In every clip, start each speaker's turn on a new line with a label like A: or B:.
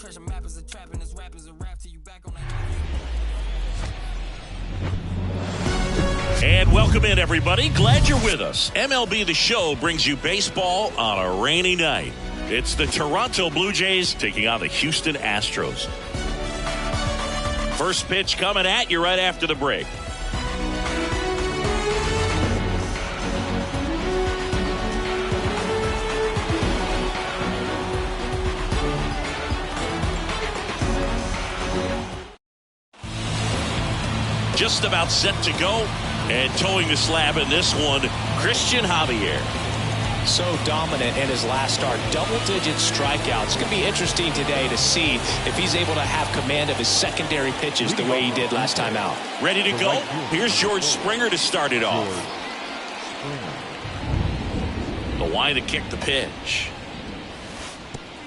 A: treasure map is a trap and this rap is a rap till you back on that.
B: And welcome in, everybody. Glad you're with us. MLB The Show brings you baseball on a rainy night. It's the Toronto Blue Jays taking on the Houston Astros. First pitch coming at you right after the break. Just about set to go, and towing the slab in this one, Christian Javier.
C: So dominant in his last start, double-digit strikeouts. It's going to be interesting today to see if he's able to have command of his secondary pitches the way he did last time out.
B: Ready to go? Here's George Springer to start it off. The line to kick the pitch.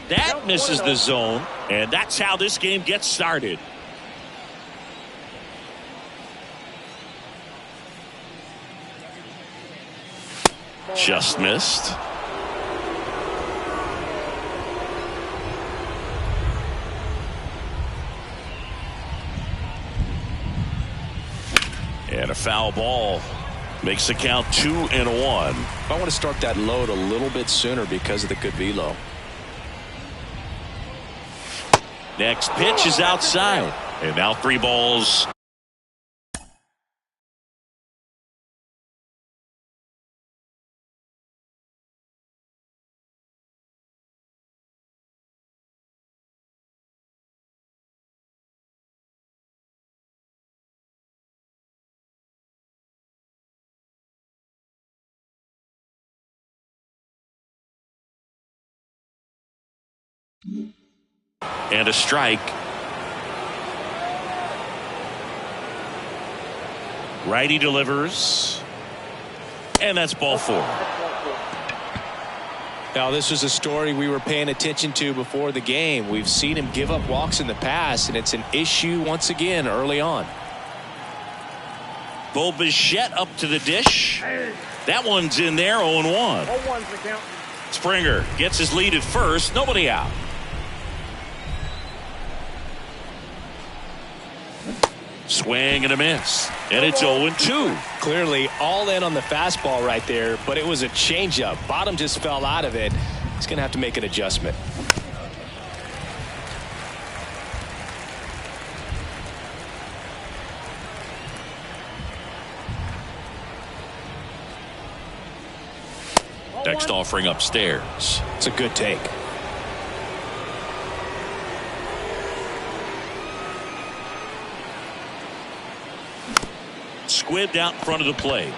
B: That misses the zone, and that's how this game gets started. Just missed. And a foul ball makes the count 2-1.
C: I want to start that load a little bit sooner because of the good velo.
B: Next pitch is outside. And now 3 balls. And a strike. Righty delivers. And that's ball 4.
C: Now, this was a story we were paying attention to before the game. We've seen him give up walks in the past, and it's an issue once again early on.
B: Bo Bichette up to the dish. That one's in there, 0-1. Springer gets his lead at first. Nobody out. Swing and a miss. And it's 0-2.
C: Clearly all in on the fastball right there, but it was a changeup. Bottom just fell out of it. He's going to have to make an adjustment.
B: Next offering upstairs.
C: It's a good take.
B: Squibbed out in front of the plate.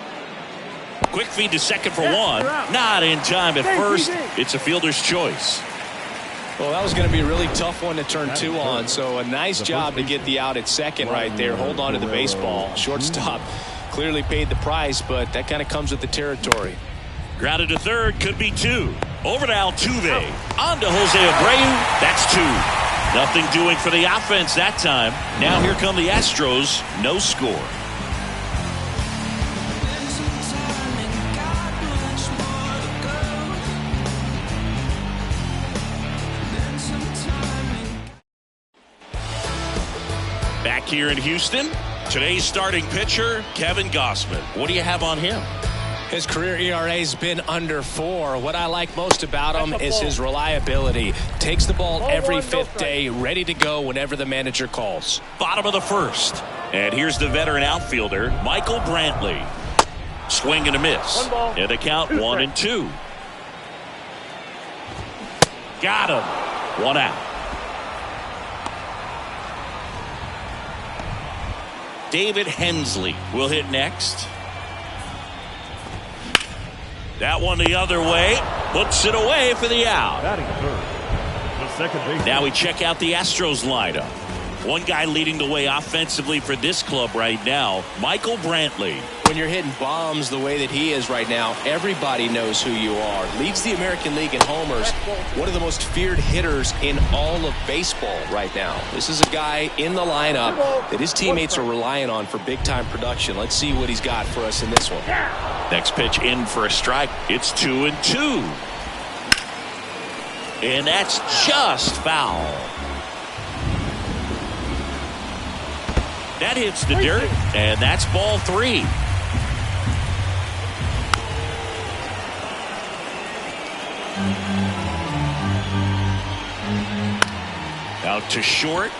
B: Quick feed to second for 1. Not in time at first. It's a fielder's choice.
C: Well, that was going to be a really tough one to turn 2 on. So a nice job to get the out at second right there. Hold on to the baseball. Shortstop clearly paid the price, but that kind of comes with the territory.
B: Grounded to third, could be 2. Over to Altuve. On to Jose Abreu. That's 2. Nothing doing for the offense that time. Now here come the Astros. No score. Back here in Houston, today's starting pitcher, Kevin Gausman. What do you have on him?
C: His career ERA has been under 4. What I like most about him is his reliability. Takes the ball every 5th day, ready to go whenever the manager calls.
B: Bottom of the first. And here's the veteran outfielder, Michael Brantley. Swing and a miss. And the count 1-2. Got him. 1 out. David Hensley will hit next. That one the other way. Puts it away for the out. Now we check out the Astros lineup. One guy leading the way offensively for this club right now, Michael Brantley.
C: When you're hitting bombs the way that he is right now, everybody knows who you are. Leads the American League in homers. One of the most feared hitters in all of baseball right now. This is a guy in the lineup that his teammates are relying on for big-time production. Let's see what he's got for us in this one.
B: Next pitch in for a strike. It's 2-2. And that's just foul. That hits the dirt, and that's ball 3. Out to short.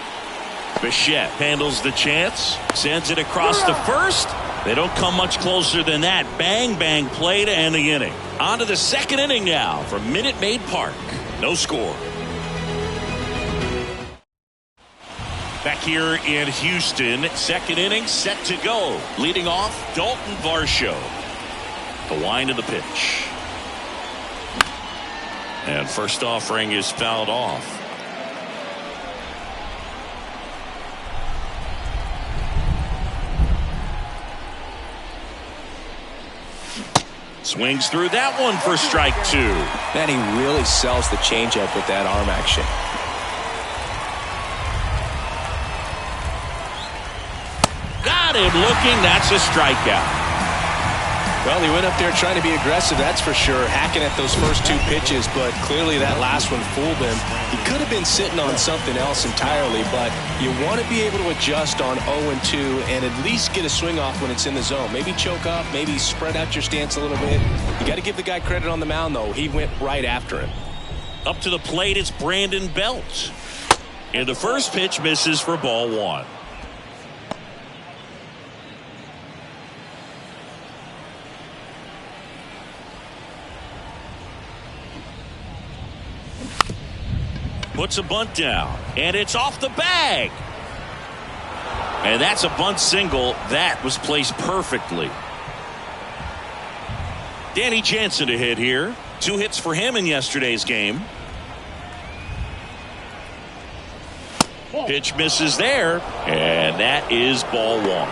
B: Bichette handles the chance, sends it across the first. They don't come much closer than that. Bang, bang play to end the inning. On to the second inning now from Minute Maid Park. No score. Back here in Houston, second inning set to go. Leading off, Dalton Varsho. The wind of the pitch. And first offering is fouled off. Swings through that one for strike 2.
C: Man, he really sells the changeup with that arm action.
B: Got him looking. That's a strikeout.
C: Well, he went up there trying to be aggressive, that's for sure, hacking at those first 2 pitches, but clearly that last one fooled him. He could have been sitting on something else entirely, but you want to be able to adjust on 0-2 and at least get a swing off when it's in the zone. Maybe choke up, maybe spread out your stance a little bit. You got to give the guy credit on the mound, though. He went right after him.
B: Up to the plate, it's Brandon Belt. And the first pitch misses for ball 1. Puts a bunt down, and it's off the bag. And that's a bunt single. That was placed perfectly. Danny Jansen to hit here. 2 hits for him in yesterday's game. Pitch misses there, and that is ball 1.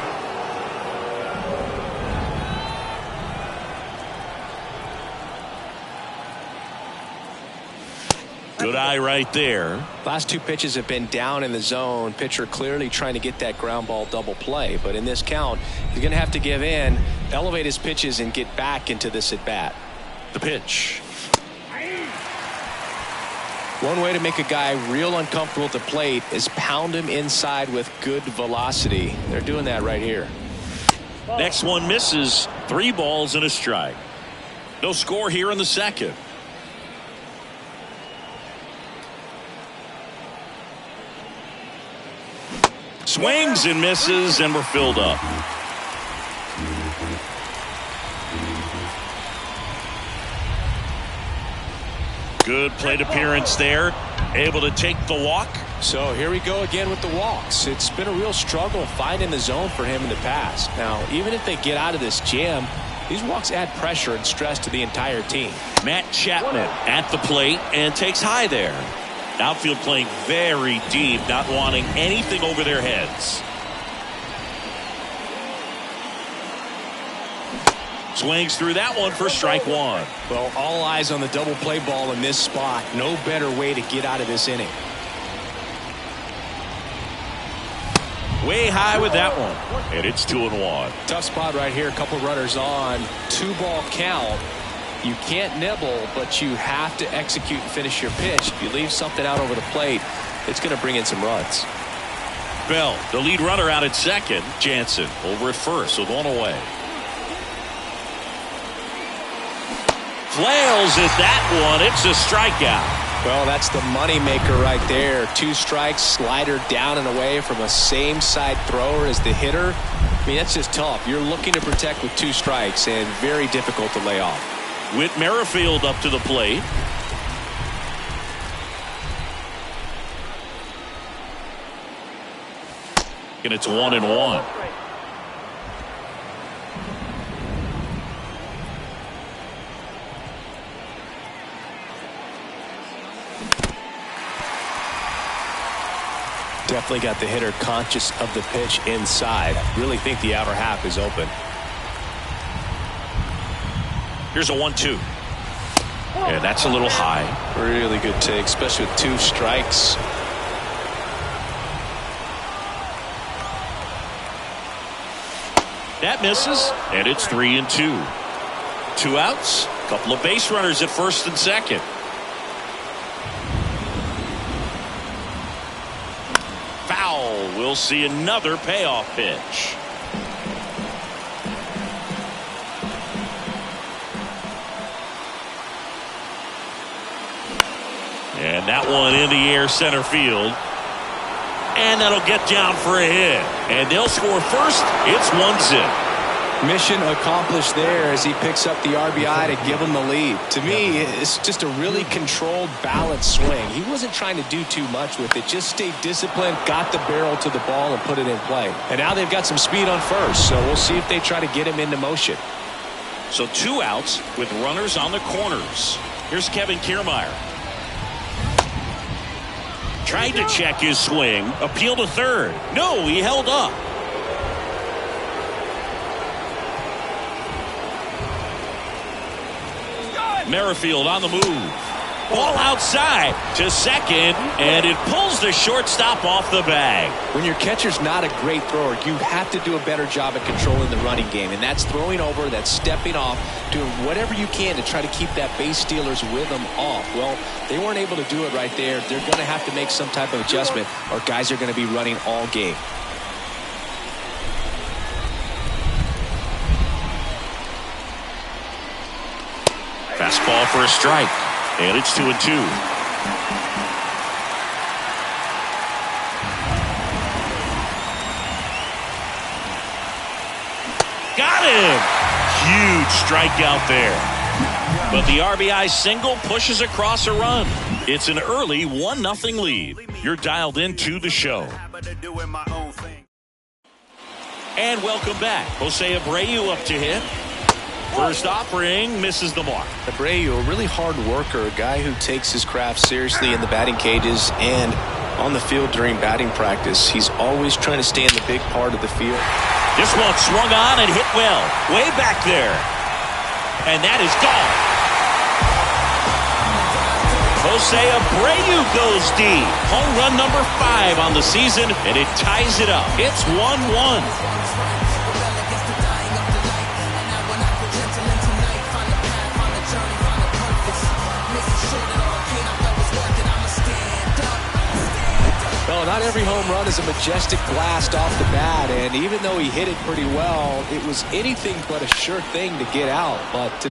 B: Good eye right there.
C: Last 2 pitches have been down in the zone. Pitcher clearly trying to get that ground ball double play. But in this count, he's going to have to give in, elevate his pitches, and get back into this at bat.
B: The pitch.
C: One way to make a guy real uncomfortable at the plate is pound him inside with good velocity. They're doing that right here.
B: Next one misses. 3 balls and a strike. No score here in the second. Swings and misses, and we're filled up. Good plate appearance there. Able to take the walk.
C: So here we go again with the walks. It's been a real struggle finding the zone for him in the past. Now, even if they get out of this jam, these walks add pressure and stress to the entire team.
B: Matt Chapman at the plate and takes high there. Outfield playing very deep, not wanting anything over their heads. Swings through that one for strike 1.
C: Well, all eyes on the double play ball in this spot. No better way to get out of this inning.
B: Way high with that one. And it's 2-1.
C: Tough spot right here. A couple runners on. 2-ball count. You can't nibble, but you have to execute and finish your pitch. If you leave something out over the plate, it's going to bring in some runs.
B: Bell, the lead runner, out at second. Jansen over at first with 1 away. Flails at that one. It's a strikeout.
C: Well, that's the money maker right there. 2 strikes, slider down and away from a same side thrower as the hitter. I mean, that's just tough. You're looking to protect with 2 strikes and very difficult to lay off.
B: Whit Merrifield up to the plate. And it's 1-1.
C: Definitely got the hitter conscious of the pitch inside. Really think the outer half is open.
B: Here's a 1-2. And that's a little high.
C: Really good take, especially with 2 strikes.
B: That misses, and it's 3-2. 2 outs, a couple of base runners at first and second. Foul we'll see another payoff pitch. And that one in the air center field. And that'll get down for a hit. And they'll score first. It's 1-0.
C: Mission accomplished there as he picks up the RBI to give him the lead. To me, it's just a really controlled, balanced swing. He wasn't trying to do too much with it. Just stayed disciplined, got the barrel to the ball, and put it in play. And now they've got some speed on first, so we'll see if they try to get him into motion.
B: So 2 outs with runners on the corners. Here's Kevin Kiermaier. Tried to check his swing. Appeal to third. No, he held up. Merrifield on the move. Ball outside to second, and it pulls the shortstop off the bag.
C: When your catcher's not a great thrower, you have to do a better job at controlling the running game, and that's throwing over, that's stepping off, doing whatever you can to try to keep that base stealer's rhythm off. Well, they weren't able to do it right there. They're going to have to make some type of adjustment, or guys are going to be running all game.
B: Fastball for a strike, and it's 2-2. Got him! Huge strikeout there. But the RBI single pushes across a run. It's an early 1-0 lead. You're dialed into the show. And welcome back. Jose Abreu up to hit. First offering misses the mark.
C: Abreu, a really hard worker, a guy who takes his craft seriously in the batting cages and on the field during batting practice. He's always trying to stay in the big part of the field.
B: This one swung on and hit well. Way back there. And that is gone. Jose Abreu goes deep. Home run number 5 on the season, and it ties it up. It's 1-1.
C: Well, not every home run is a majestic blast off the bat, and even though he hit it pretty well, it was anything but a sure thing to get out. But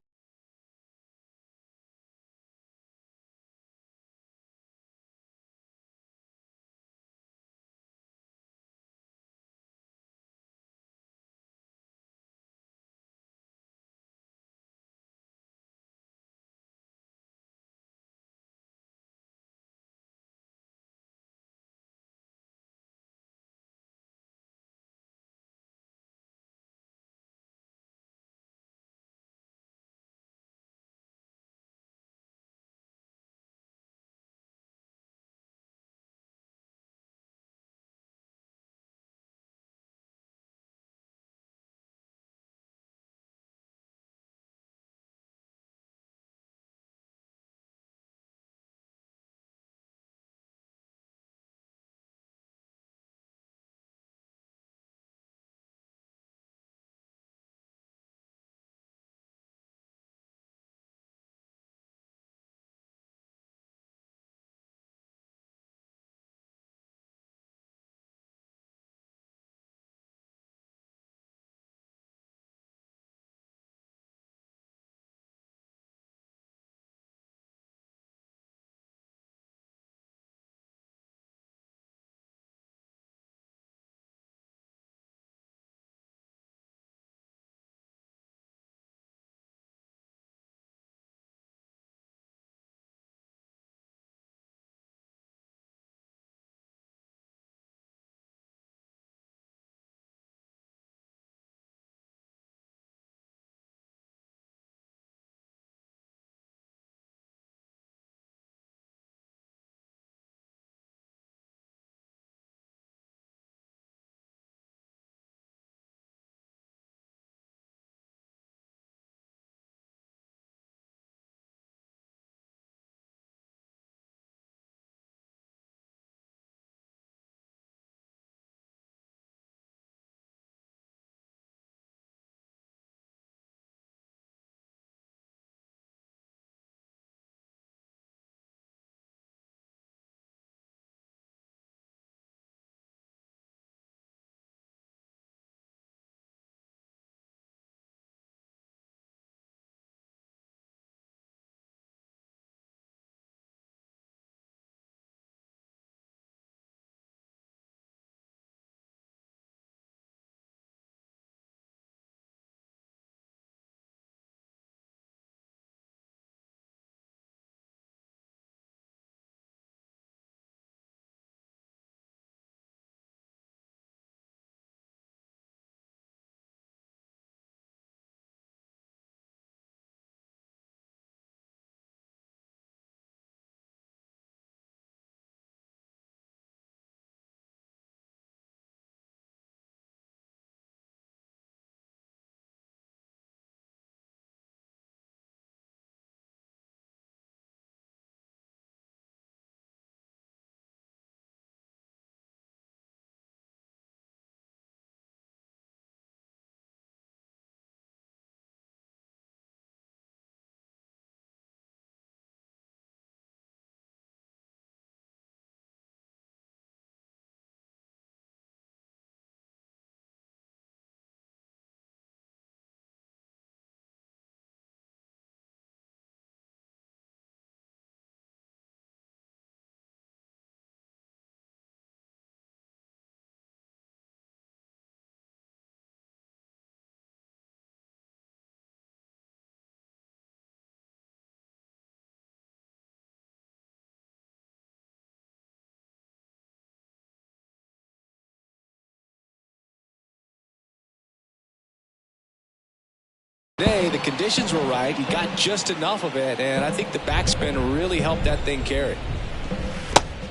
C: Today, the conditions were right. He got just enough of it, and I think the backspin really helped that thing carry.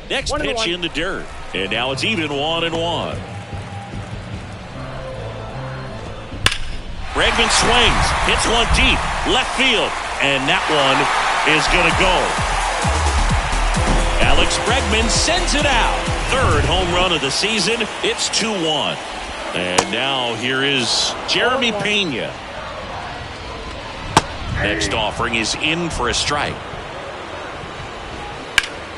B: Next pitch in the dirt, and now it's even 1-1. Bregman swings, hits one deep, left field, and that one is going to go. Alex Bregman sends it out. Third home run of the season. It's 2-1. And now here is Jeremy Pena. Next offering is in for a strike.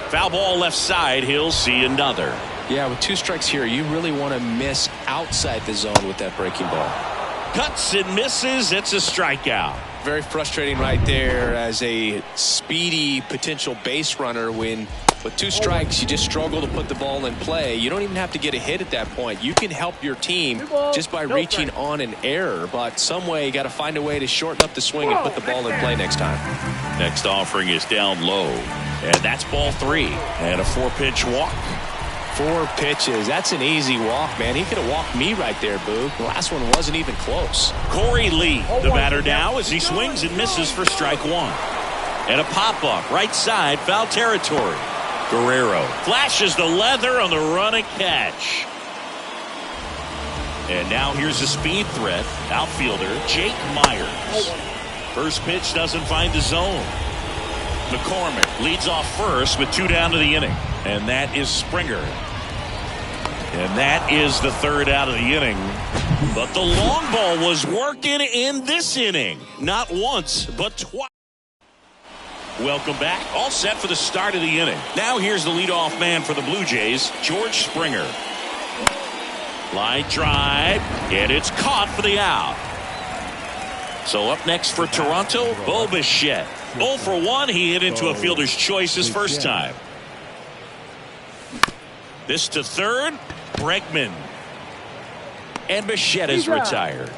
B: Foul ball left side. He'll see another.
C: Yeah, with 2 strikes here, you really want to miss outside the zone with that breaking ball.
B: Cuts and misses. It's a strikeout.
C: Very frustrating right there as a speedy potential base runner when with 2 strikes you just struggle to put the ball in play. You don't even have to get a hit at that point. You can help your team just by reaching on an error, but some way you got to find a way to shorten up the swing and put the ball in play next time.
B: Next offering is down low, and that's ball 3 and a 4-pitch walk.
C: 4 pitches. That's an easy walk, man. He could have walked me right there, Boo. The last one wasn't even close.
B: Corey Lee, the batter now, as he swings and misses for strike 1. And a pop-up, right side, foul territory. Guerrero flashes the leather on the running catch. And now here's a speed threat, outfielder Jake Myers. First pitch doesn't find the zone. McCormick leads off first with 2 down to the inning. And that is Springer. And that is the 3rd out of the inning. But the long ball was working in this inning. Not once, but twice. Welcome back. All set for the start of the inning. Now here's the leadoff man for the Blue Jays, George Springer. Line drive, and it's caught for the out. So up next for Toronto, Bo Bichette. 0 for 1. He hit into a fielder's choice his first time. This to third, Bregman. And Bichette is retired.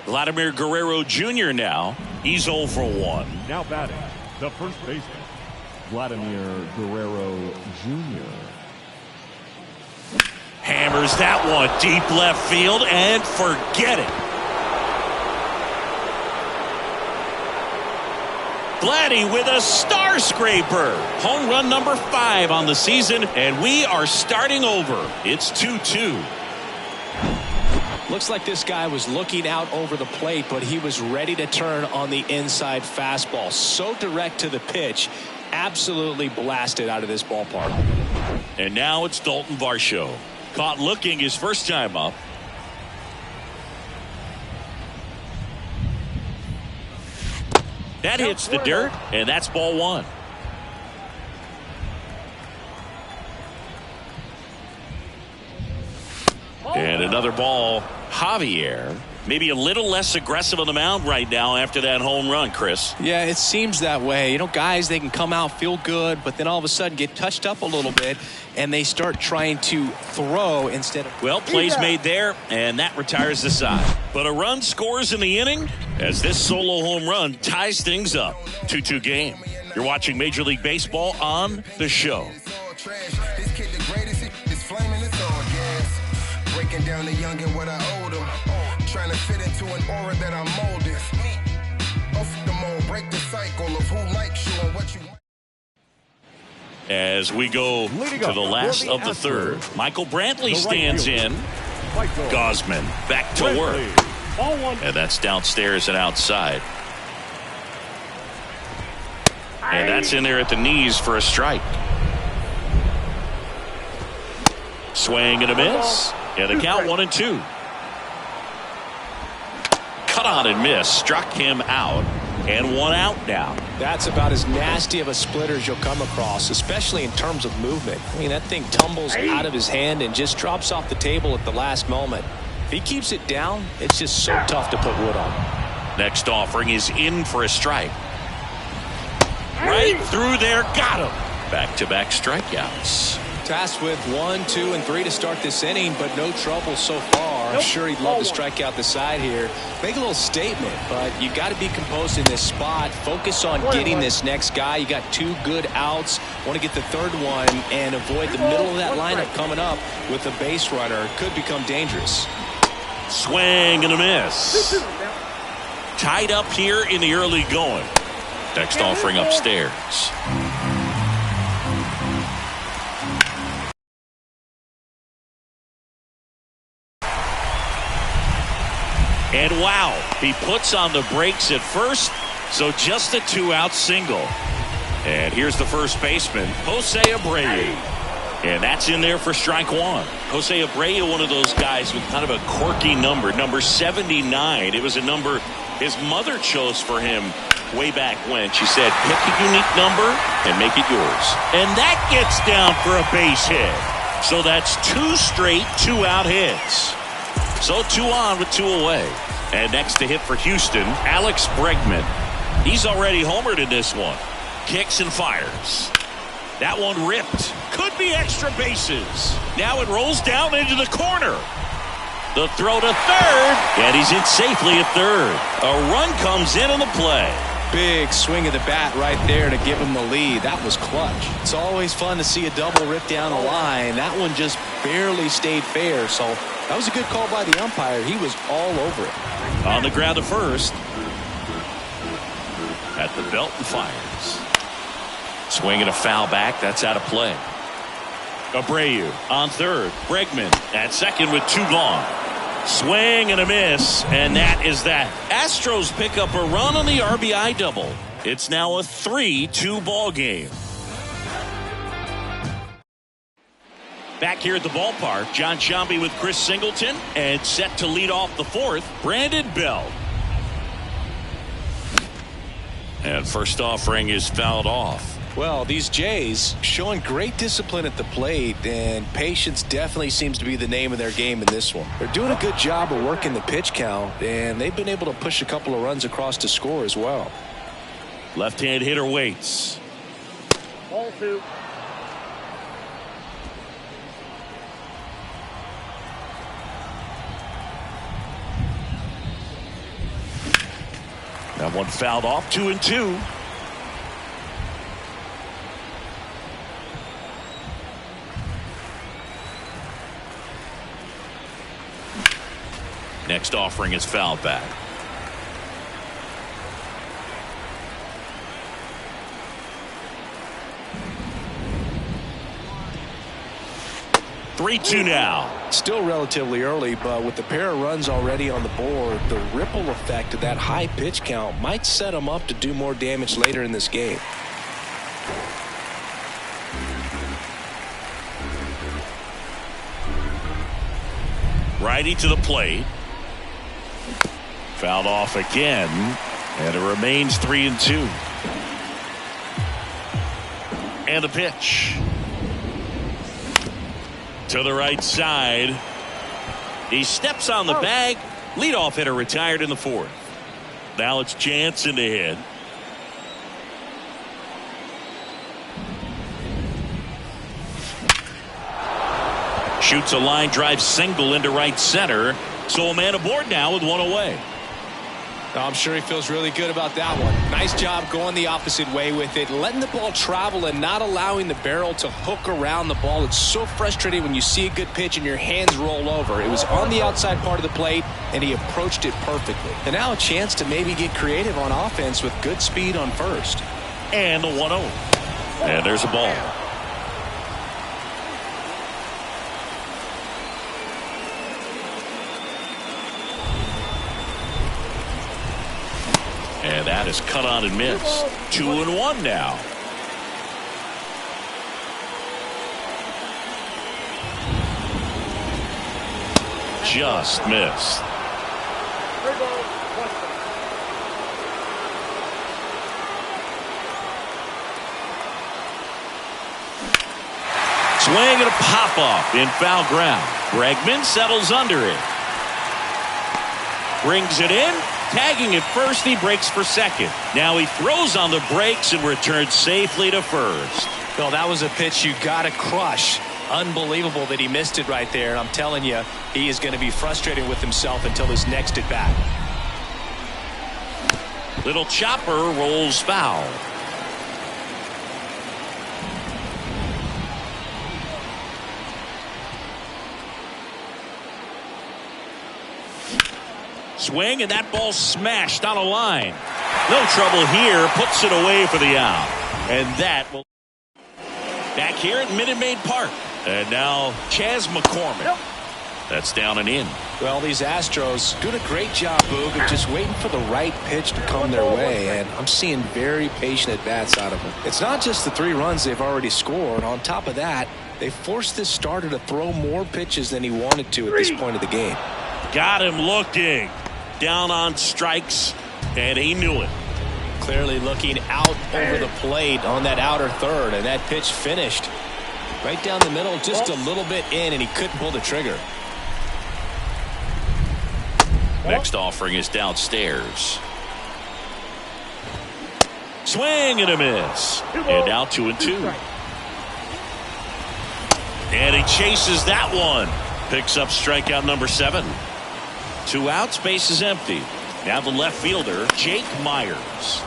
B: Vladimir Guerrero Jr. now. He's 0 for 1.
D: Now batting, the first baseman, Vladimir Guerrero Jr.
B: Hammers that one deep left field and forget it. Vladdy with a star scraper. Home run number 5 on the season, and we are starting over. It's 2-2.
C: Looks like this guy was looking out over the plate, but he was ready to turn on the inside fastball. So direct to the pitch. Absolutely blasted out of this ballpark.
B: And now it's Dalton Varsho. Caught looking his first time up. That hits the dirt, and that's ball 1. And another ball. Javier, maybe a little less aggressive on the mound right now after that home run, Chris.
C: Yeah, it seems that way. You know, guys, they can come out, feel good, but then all of a sudden get touched up a little bit, and they start trying to throw instead of...
B: Well, plays made there, and that retires the side. But a run scores in the inning as this solo home run ties things up. 2-2 game. You're watching Major League Baseball on The Show.
E: Breaking down the youngin' what I owed him. Trying to fit into an aura that I'm molded. Off the mold, break the cycle of who likes you and what you want.
B: As we go to the last of the third, Michael Brantley stands in. Gosman back to work. And that's downstairs and outside. And that's in there at the knees for a strike. Swing and a miss. Yeah, the count 1-2. Cut on and miss. Struck him out. And 1 out now.
C: That's about as nasty of a splitter as you'll come across, especially in terms of movement. I mean, that thing tumbles out of his hand and just drops off the table at the last moment. If he keeps it down, it's just so tough to put wood on.
B: Next offering is in for a strike. Right through there. Got him. Back-to-back strikeouts.
C: Tasked with 1, 2, and 3 to start this inning, but no trouble so far. I'm sure he'd love to strike out the side here, make a little statement, but you got to be composed in this spot. Focus on getting this next guy. You got 2 good outs. Want to get the 3rd one and avoid the middle of that lineup coming up with a base runner. Could become dangerous.
B: Swing and a miss. Tied up here in the early going. Next offering upstairs. And wow, he puts on the brakes at first, so just a 2-out single. And here's the first baseman, Jose Abreu. And that's in there for strike 1. Jose Abreu, one of those guys with kind of a quirky number 79. It was a number his mother chose for him way back when. She said, pick a unique number and make it yours. And that gets down for a base hit. So that's 2 straight 2-out hits. So 2 on with 2 away. And next to hit for Houston, Alex Bregman. He's already homered in this one. Kicks and fires. That one ripped. Could be extra bases. Now it rolls down into the corner. The throw to third. And he's in safely at third. A run comes in on the play.
C: Big swing of the bat right there to give him the lead. That was clutch. It's always fun to see a double rip down the line. That one just barely stayed fair. So that was a good call by the umpire. He was all over it.
B: On the ground to first. At the belt and fires. Swing and a foul back. That's out of play. Abreu on third. Bregman at second with 2 gone. Swing and a miss, and that is that. Astros pick up a run on the RBI double. It's now a 3-2 ball game. Back here at the ballpark, John Sciambi with Chris Singleton, and set to lead off the 4th, Brandon Belt. And first offering is fouled off.
C: Well, these Jays showing great discipline at the plate, and patience definitely seems to be the name of their game in this one. They're doing a good job of working the pitch count, and they've been able to push a couple of runs across to score as well.
B: Left-hand hitter waits.
F: Ball 2.
B: That one fouled off. 2-2. Next offering is fouled back. Three-two now.
C: Still relatively early, but with the pair of runs already on the board, the ripple effect of that high pitch count might set them up to do more damage later in this game.
B: Righty to the plate. Fouled off again, and it remains 3-2. And the pitch. To the right side. He steps on the bag. Leadoff hitter retired in the 4th. Now it's Jansen to hit. Shoots a line drive single into right center. So a man aboard now with 1 away.
C: I'm sure he feels really good about that one. Nice job going the opposite way with it, letting the ball travel and not allowing the barrel to hook around the ball. It's so frustrating when you see a good pitch and your hands roll over. It was on the outside part of the plate, and he approached it perfectly. And now a chance to maybe get creative on offense with good speed on first.
B: And the 1-0. And there's a ball. And that is cut on and missed. 2-1 now. Just missed. Swing and a pop-off in foul ground. Bregman settles under it. Brings it in. Tagging at first, he breaks for second. Now he throws on the brakes and returns safely to first.
C: Well, that was a pitch you got to crush. Unbelievable that he missed it right there. And I'm telling you, he is going to be frustrated with himself until his next at bat.
B: Little chopper rolls foul. Swing, and that ball smashed on a line. No trouble here. Puts it away for the out. And that will... Back here at Minute Maid Park. And now Chas McCormick. That's down and in.
C: Well, these Astros doing a great job, Boog, of just waiting for the right pitch to come their way. And I'm seeing very patient at-bats out of them. It's not just the 3 runs they've already scored. On top of that, they forced this starter to throw more pitches than he wanted to at this point of the game.
B: Got him looking. Down on strikes, and he knew it.
C: Clearly looking out over the plate on that outer third, and that pitch finished right down the middle, just a little bit in, and he couldn't pull the trigger.
B: Next offering is downstairs. Swing and a miss. And now 2-2. And he chases that one. Picks up strikeout number 7. 2 outs, base is empty. Now the left fielder, Jake Myers.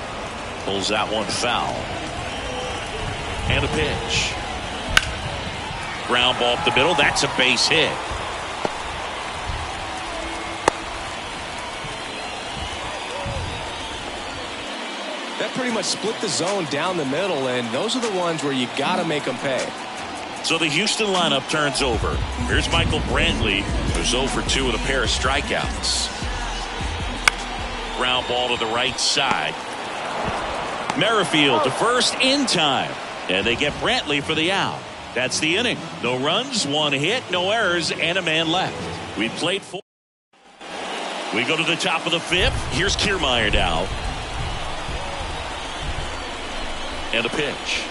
B: Pulls that one foul. And a pitch. Ground ball up the middle. That's a base hit.
C: That pretty much split the zone down the middle, and those are the ones where you got to make them pay.
B: So the Houston lineup turns over. Here's Michael Brantley, who's 0 for 2 with a pair of strikeouts. Ground ball to the right side. Merrifield to first in time. And they get Brantley for the out. That's the inning. No runs, 1 hit, no errors, and a man left. We played 4. We go to the top of the 5th. Here's Kiermaier now. And a pitch.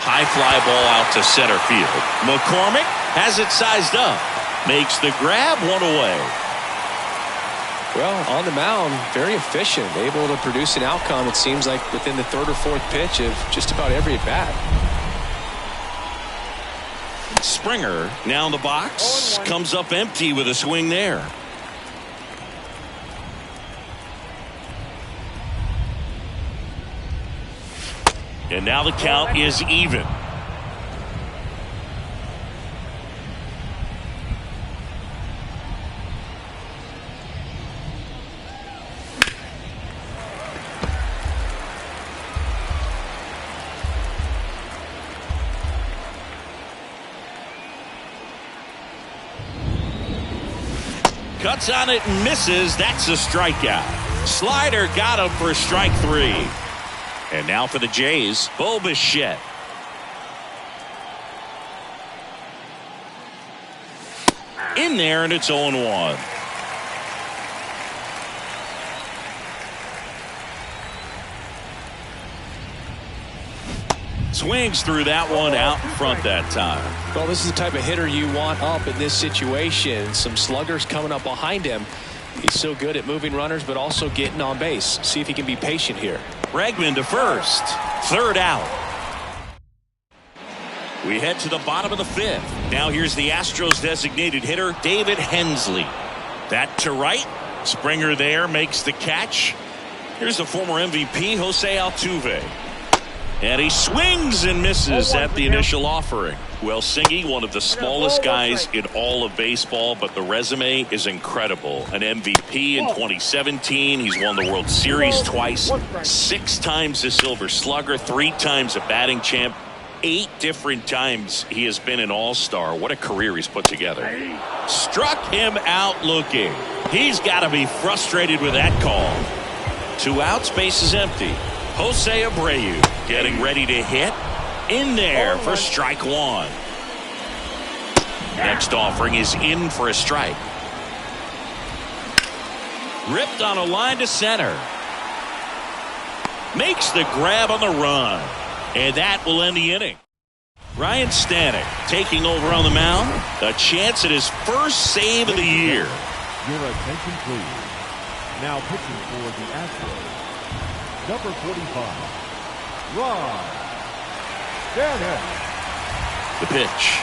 B: High fly ball out to center field. McCormick has it sized up. Makes the grab, 1 away.
C: Well, on the mound, very efficient. Able to produce an outcome, it seems like, within the 3rd or 4th pitch of just about every at-bat.
B: Springer now in the box. Comes up empty with a swing there. And now the count is even. Cuts on it and misses. That's a strikeout. Slider got him for strike 3. And now for the Jays, Bo Bichette. In there, and it's 0-1. Swings through that one out in front that time.
C: Well, this is the type of hitter you want up in this situation. Some sluggers coming up behind him. He's so good at moving runners, but also getting on base. See if he can be patient here.
B: Bregman to first. 3rd out. We head to the bottom of the 5th. Now here's the Astros designated hitter, David Hensley. That to right. Springer there makes the catch. Here's the former MVP, Jose Altuve. And he swings and misses at the initial offering. Well, Singy, one of the smallest guys in all of baseball, but the resume is incredible. An MVP in 2017. He's won the World Series twice. 6 times a Silver Slugger. 3 times a batting champ. 8 different times he has been an all-star. What a career he's put together. Struck him out looking. He's got to be frustrated with that call. 2 outs, base is empty. Jose Abreu getting ready to hit. In there for strike 1. Next offering is in for a strike. Ripped on a line to center. Makes the grab on the run. And that will end the inning. Ryan Stanek taking over on the mound. A chance at his first save of the year.
D: Your attention, please. Now pitching for the Astros, number 45, Ron Stanek.
B: The pitch.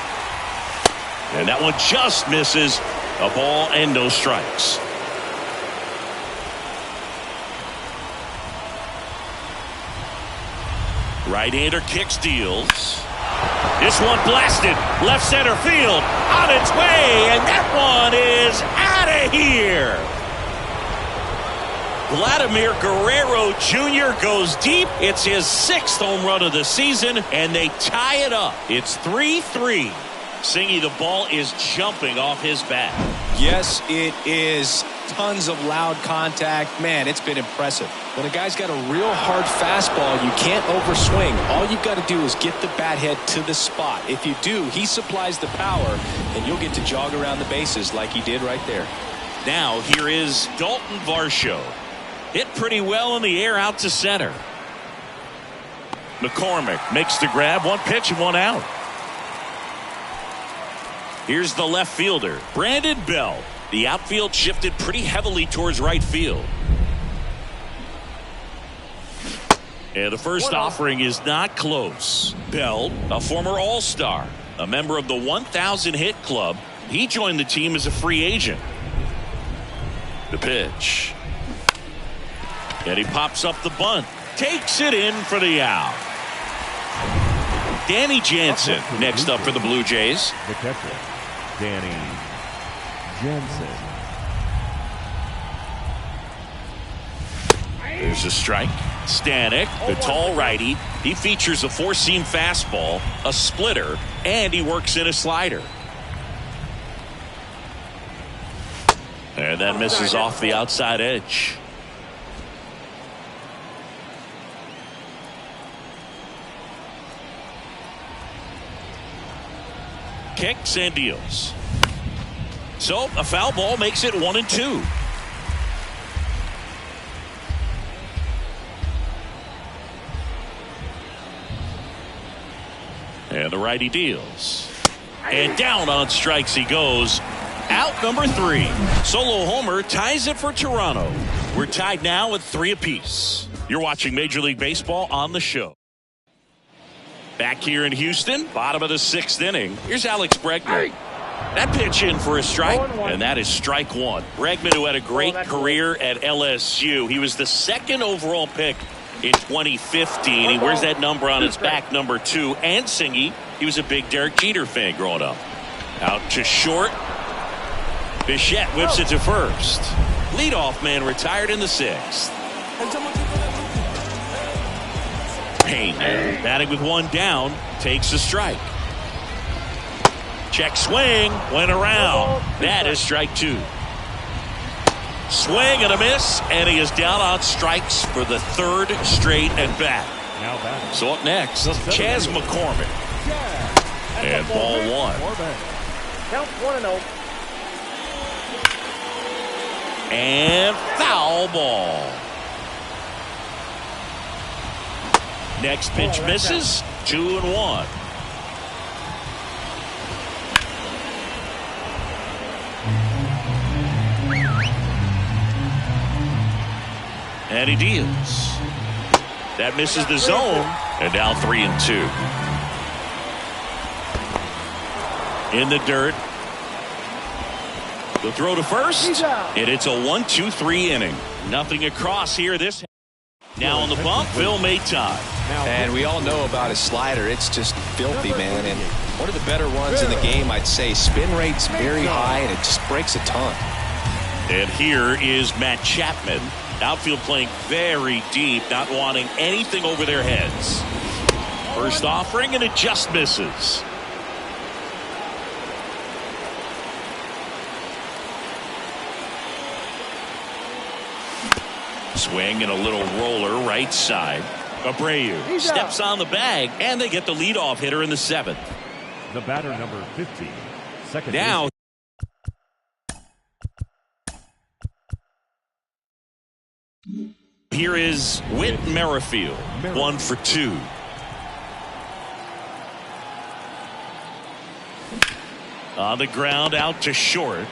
B: And that one just misses. A ball and no strikes. Right-hander kicks, deals. This one blasted left center field on its way, and that one is out of here. Vladimir Guerrero Jr. goes deep. It's his 6th home run of the season, and they tie it up. It's 3-3. Singy, the ball is jumping off his bat.
C: Yes, it is. Tons of loud contact. Man, it's been impressive. When a guy's got a real hard fastball, you can't overswing. All you've got to do is get the bat head to the spot. If you do, he supplies the power, and you'll get to jog around the bases like he did right there.
B: Now, here is Dalton Varsho. Hit pretty well in the air out to center. McCormick makes the grab. 1 pitch and 1 out. Here's the left fielder, Brandon Bell. The outfield shifted pretty heavily towards right field. And the first offering is not close. Bell, a former All-Star, a member of the 1,000 hit club. He joined the team as a free agent. The pitch. And he pops up the bunt. Takes it in for the out. Danny Jansen next up for the Blue Jays.
D: The catcher, Danny Jansen.
B: There's a strike. Stanek, the tall righty, he features a 4-seam fastball, a splitter, and he works in a slider. And that misses off the outside edge. Kicks and deals. So a foul ball makes it 1-2. And the righty deals. And down on strikes he goes. Out number 3. Solo homer ties it for Toronto. We're tied now at 3 apiece. You're watching Major League Baseball on the show. Back here in Houston, bottom of the 6th inning. Here's Alex Bregman. That pitch in for a strike, and that is strike 1. Bregman, who had a great career at LSU. He was the 2nd overall pick in 2015. He wears that number on his back, number 2. And Singy, he was a big Derek Jeter fan growing up. Out to short. Bichette whips it to first. Leadoff man retired in the 6th. Payne, batting with 1 down, takes a strike. Check swing, went around. That is strike 2. Swing and a miss, and he is down on strikes for the 3rd straight at bat. So up next, Chas McCormick. And ball 1.
F: Count 1-0.
B: And foul ball. Next pitch misses. 2-1. And he deals. That misses the zone. And now 3-2. In the dirt. The throw to first. And it's a 1-2-3 inning. Nothing across here. This now on the bump, Phil Maton.
C: And we all know about his slider. It's just filthy, man. And one of the better ones in the game, I'd say. Spin rate's very high, and it just breaks a ton.
B: And here is Matt Chapman. Outfield playing very deep, not wanting anything over their heads. First offering, and it just misses. Swing and a little roller right side. Abreu steps on the bag, and they get the leadoff hitter in the 7th.
D: The batter, number 50. Second
B: now. Here is Whit Merrifield. 1 for 2. On the ground, out to short.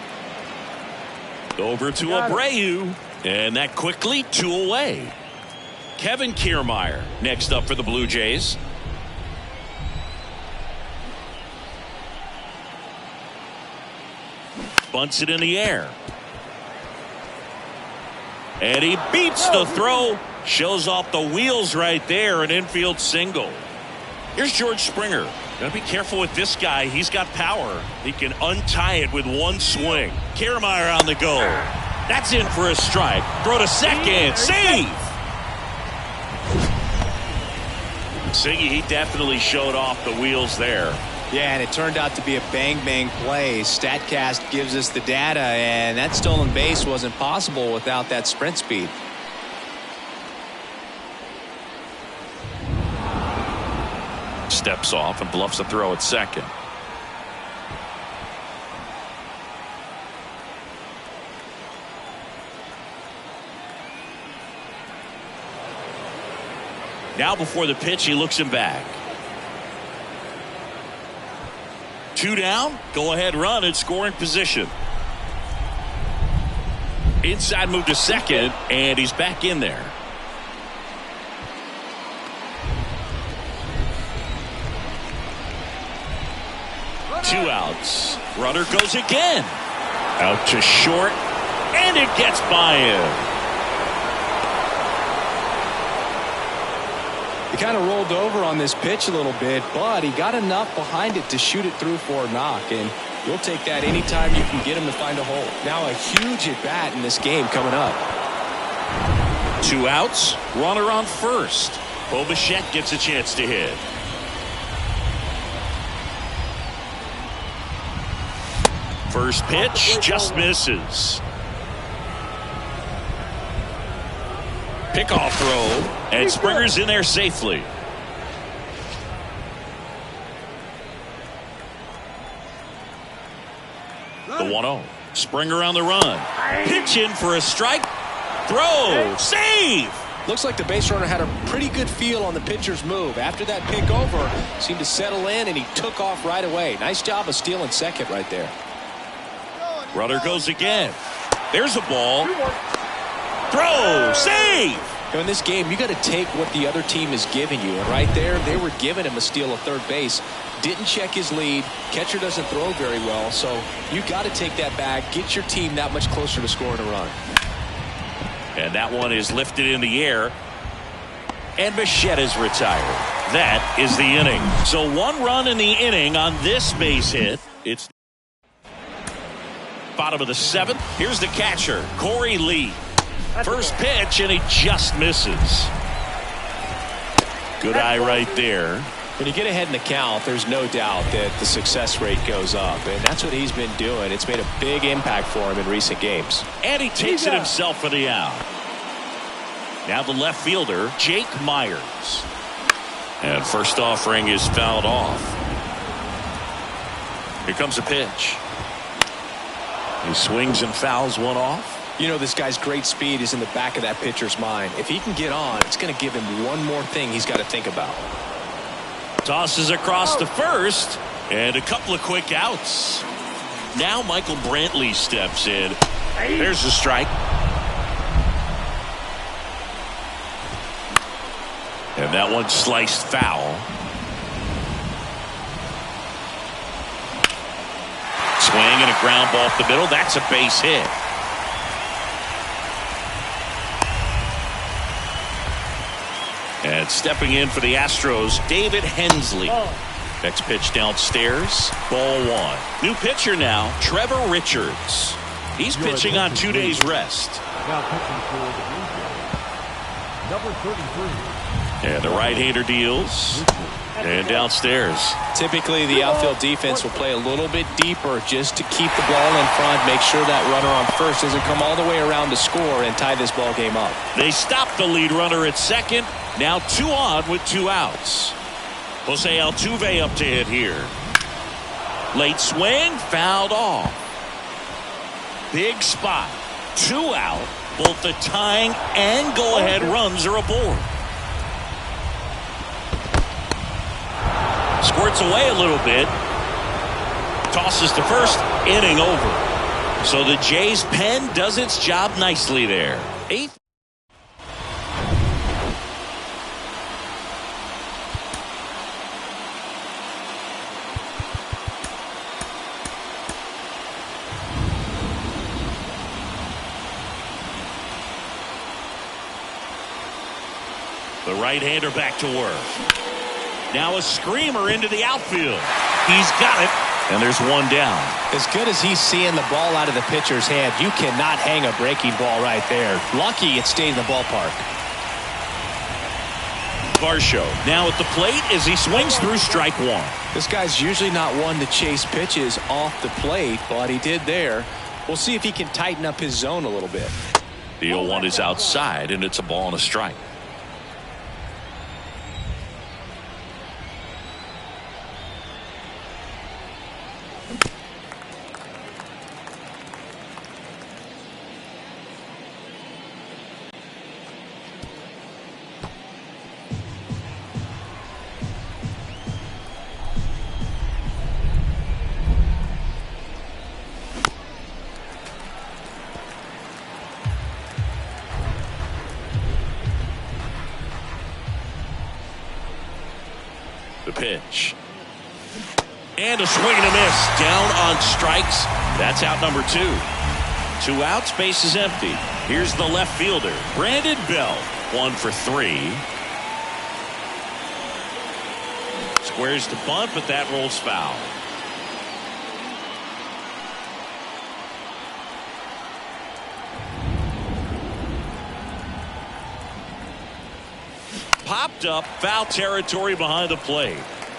B: Over to Abreu. And that quickly 2 away. Kevin Kiermaier next up for the Blue Jays. Bunts it in the air. And he beats the throw. Shows off the wheels right there. An infield single. Here's George Springer. Got to be careful with this guy. He's got power. He can untie it with one swing. Kiermaier on the go. That's in for a strike. Throw to second. Save. Siggy, he definitely showed off the wheels there.
C: Yeah, and it turned out to be a bang-bang play. StatCast gives us the data, and that stolen base wasn't possible without that sprint speed.
B: Steps off and bluffs a throw at second. Now before the pitch, he looks him back. 2 down, go ahead run in scoring position. Inside move to second, and he's back in there. Two outs. Runner goes again. Out to short, and it gets by him.
C: He kind of rolled over on this pitch a little bit, but he got enough behind it to shoot it through for a knock, and you'll take that anytime you can get him to find a hole. Now a huge at-bat in this game coming up.
B: 2 outs, runner on first. Bichette gets a chance to hit. First pitch just misses. Pickoff throw, and Springer's in there safely. The 1-0. Springer on the run. Pitch in for a strike. Throw. Save.
C: Looks like the base runner had a pretty good feel on the pitcher's move. After that pick over, seemed to settle in, and he took off right away. Nice job of stealing second right there.
B: Runner goes again. There's a ball. Throw. Save.
C: In this game, you got to take what the other team is giving you. And right there, they were giving him a steal of third base. Didn't check his lead. Catcher doesn't throw very well. So you got to take that bag. Get your team that much closer to scoring a run.
B: And that one is lifted in the air. And Bichette is retired. That is the inning. So 1 run in the inning on this base hit. It's bottom of the 7th. Here's the catcher, Corey Lee. First pitch, and he just misses. Good eye right there.
C: When you get ahead in the count, there's no doubt that the success rate goes up, and that's what he's been doing. It's made a big impact for him in recent games.
B: And he takes it himself for the out. Now the left fielder, Jake Myers. And first offering is fouled off. Here comes a pitch. He swings and fouls one off.
C: You know, this guy's great speed is in the back of that pitcher's mind. If he can get on, it's going to give him one more thing he's got to think about.
B: Tosses across to first, and a couple of quick outs. Now Michael Brantley steps in. There's a strike. And that one sliced foul. Swing and a ground ball off the middle. That's a base hit. And stepping in for the Astros, David Hensley. Next pitch downstairs. Ball 1. New pitcher now, Trevor Richards. He's pitching on 2 days rest.
D: Now pitching for the number 33.
B: And the right-hander deals. And downstairs.
C: Typically, the outfield defense will play a little bit deeper just to keep the ball in front, make sure that runner on first doesn't come all the way around to score and tie this ball game up.
B: They stop the lead runner at second. Now 2 on with 2 outs. Jose Altuve up to hit here. Late swing, fouled off. Big spot. 2 out. Both the tying and go-ahead runs are aboard. Squirts away a little bit. Tosses to first. Inning over. So the Jays' pen does its job nicely there. 8th. The right-hander back to work. Now a screamer into the outfield. He's got it, and there's one down.
C: As good as he's seeing the ball out of the pitcher's hand, you cannot hang a breaking ball right there. Lucky it stayed in the ballpark.
B: Varsho now at the plate as he swings through strike one.
C: This guy's usually not one to chase pitches off the plate, but he did there. We'll see if he can tighten up his zone a little bit.
B: The 0-1 is outside, and it's a ball and a strike. The pitch. And a swing and a miss. Down on strikes. That's out number 2. 2 outs, base is empty. Here's the left fielder, Brandon Belt. 1 for 3. Squares to bunt, but that rolls foul. Popped up, foul territory behind the plate.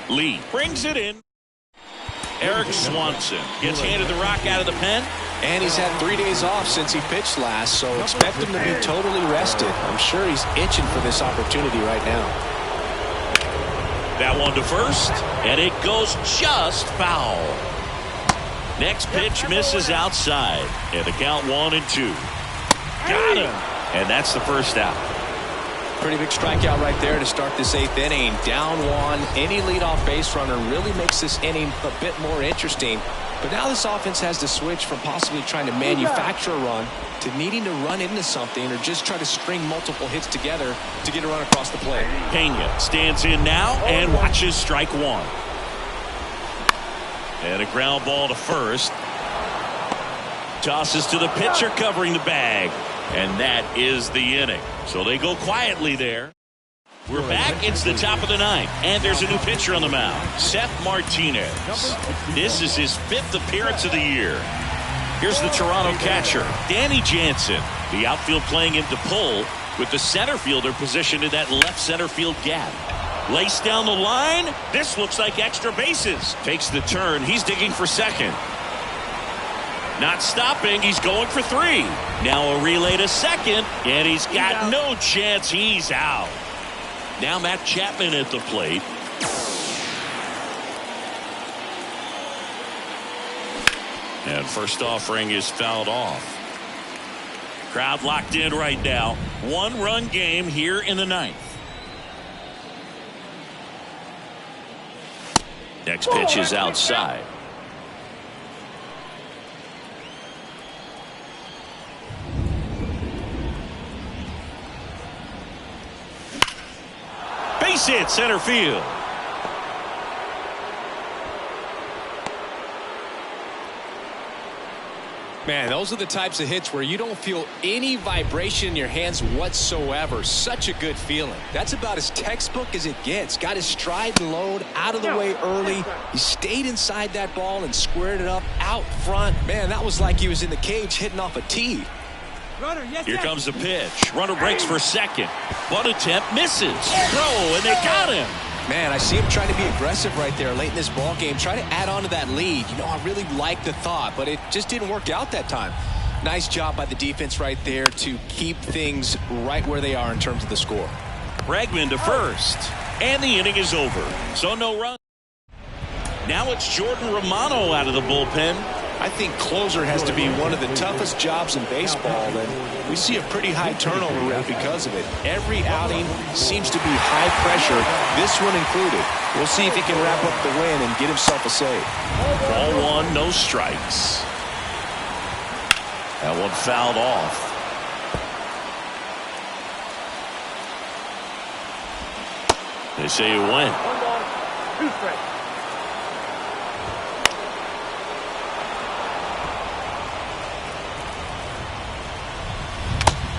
B: Lee brings it in. Eric Swanson gets handed the rock out of the pen.
C: And he's had 3 days off since he pitched last, so expect him to be totally rested. I'm sure he's itching for this opportunity right now.
B: That one to first, and it goes just foul. Next pitch misses outside, and the count 1-2. Got him, and that's the first out.
C: Pretty big strikeout right there to start this 8th inning. Down 1. Any leadoff base runner really makes this inning a bit more interesting. But now this offense has to switch from possibly trying to manufacture a run to needing to run into something or just try to string multiple hits together to get a run across the plate.
B: Pena stands in now and watches strike 1. And a ground ball to first. Tosses to the pitcher covering the bag. And that is the inning. So they go quietly there. We're back. It's the top of the 9th. And there's a new pitcher on the mound, Seth Martinez. This is his 5th appearance of the year. Here's the Toronto catcher, Danny Jansen. The outfield playing into pull with the center fielder positioned in that left center field gap. Laced down the line. This looks like extra bases. Takes the turn. He's digging for second. Not stopping. He's going for 3. Now a relay to second, and he's got no chance. He's out. Now Matt Chapman at the plate. And first offering is fouled off. Crowd locked in right now. 1-run game here in the 9th. Next pitch is outside. Base hit center field.
C: Man, those are the types of hits where you don't feel any vibration in your hands whatsoever. Such a good feeling. That's about as textbook as it gets. Got his stride and load out of the way early. He stayed inside that ball and squared it up out front. Man, that was like he was in the cage hitting off a tee.
B: Here comes the pitch. Runner breaks for second. Bunt attempt misses. Throw, and they got him.
C: Man, I see him trying to be aggressive right there late in this ball game, trying to add on to that lead. You know, I really like the thought, but it just didn't work out that time. Nice job by the defense right there to keep things right where they are in terms of the score.
B: Bregman to first, and the inning is over. So no run. Now it's Jordan Romano out of the bullpen.
C: I think closer has to be one of the toughest jobs in baseball, and we see a pretty high turnover rate because of it. Every outing seems to be high pressure, this one included. We'll see if he can wrap up the win and get himself a save.
B: Ball 1, no strikes. That one fouled off. They say it went.
F: 1 ball, 2 strikes.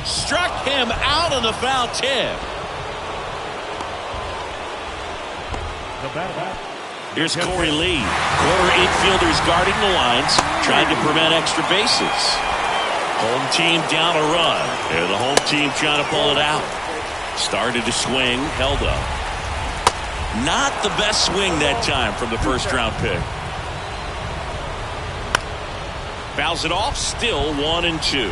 B: Struck him out on the foul tip.
D: The batter.
B: Here's Corey Lee. Corner infielders guarding the lines, trying to prevent extra bases. Home team down a run. And the home team trying to pull it out. Started to swing, held up. Not the best swing that time from the first round pick. Fouls it off, still 1-2.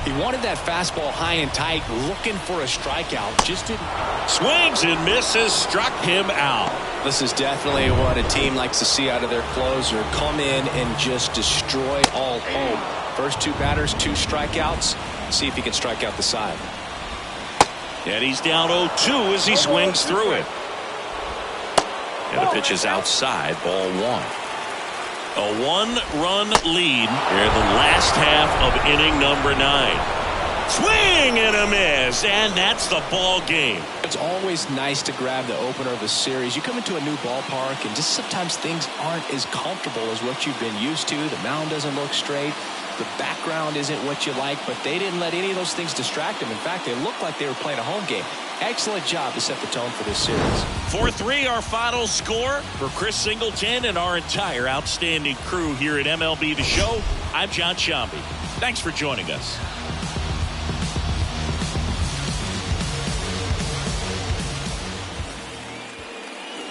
C: He wanted that fastball high and tight, looking for a strikeout. Just didn't.
B: Swings and misses, struck him out.
C: This is definitely what a team likes to see out of their closer. Come in and just destroy all hope. First two batters, 2 strikeouts. See if he can strike out the side.
B: And he's down 0-2 as he swings through it. And the pitch is outside, ball 1. A 1-run lead here in the last half of inning number 9. Swing and a miss, and that's the ball game.
C: It's always nice to grab the opener of a series. You come into a new ballpark, and just sometimes things aren't as comfortable as what you've been used to. The mound doesn't look straight. The background isn't what you like, but they didn't let any of those things distract them. In fact, they looked like they were playing a home game. Excellent job to set the tone for this series.
B: 4-3 our final score. For Chris Singleton and our entire outstanding crew here at MLB The Show, I'm John Shambi. Thanks for joining us.